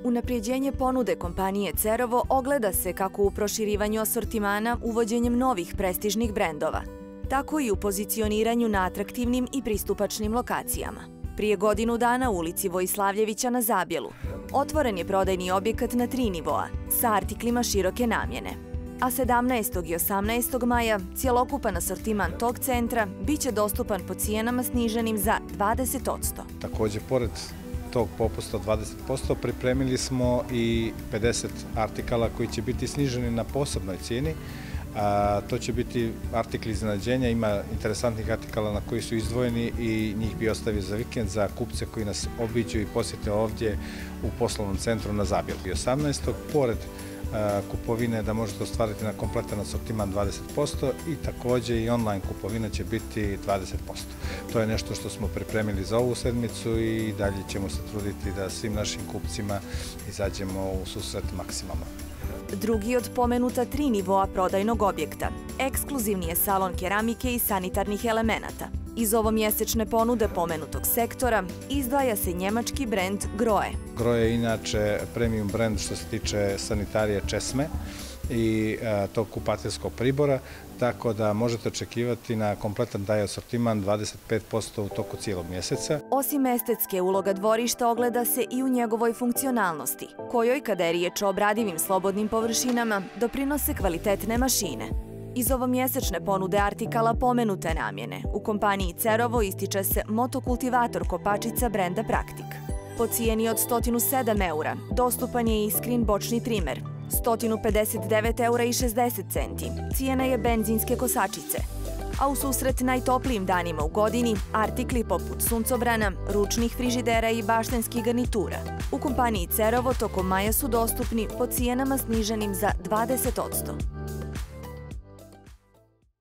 Unapređenje ponude kompanije Cerovo ogleda se kako u proširivanju asortimana uvođenjem novih prestižnih brendova, tako i u pozicioniranju na atraktivnim i pristupačnim lokacijama. Prije godinu dana u ulici Vojislavljevića na Zabjelu otvoren je prodajni objekat na 3 nivoa sa artiklima široke namjene. A 17. i 18. maja cjelokupan asortiman tog centra biće dostupan po cijenama sniženim za 20%. Također, pored tog popusta od 20%, pripremili smo i 50 artikala koji će biti sniženi na posebnoj cijeni. To će biti artikli iznenađenja, ima interesantnih artikala na koji su izdvojeni i njih bi ostavio za vikend za kupce koji nas obiđu i posjete ovdje u poslovnom centru na Zabjelu. 18. pored kupovine da možete ostvariti na kompletan asortiman 20% i također i online kupovina će biti 20%. To je nešto što smo pripremili za ovu sedmicu i dalje ćemo se truditi da svim našim kupcima izađemo u susret maksimalno. Drugi od pomenuta 3 nivoa prodajnog objekta, ekskluzivni je salon keramike i sanitarnih elemenata. Iz ovomjesečne ponude pomenutog sektora izdvaja se njemački brend Grohe. Grohe je inače premium brend što se tiče sanitarije česme i tog kupateljskog pribora, tako da možete očekivati na kompletan taj asortiman 25% u toku cijelog mjeseca. Osim estetske, uloga dvorišta ogleda se i u njegovoj funkcionalnosti, kojoj, kada je riječ o obradivim slobodnim površinama, doprinose kvalitetne mašine. Iz ovomjesečne ponude artikala pomenute namjene, u kompaniji Cerovo ističe se motokultivator kopačica brenda Praktik. Po cijeni od 107 eura dostupan je i Iskrin bočni trimer, 159,60 €. Cijena je benzinske kosačice. A u susret najtoplijim danima u godini, artikli poput suncobrana, ručnih frižidera i baštenskih garnitura. U kompaniji Cerovo tokom maja su dostupni po cijenama sniženim za 20%.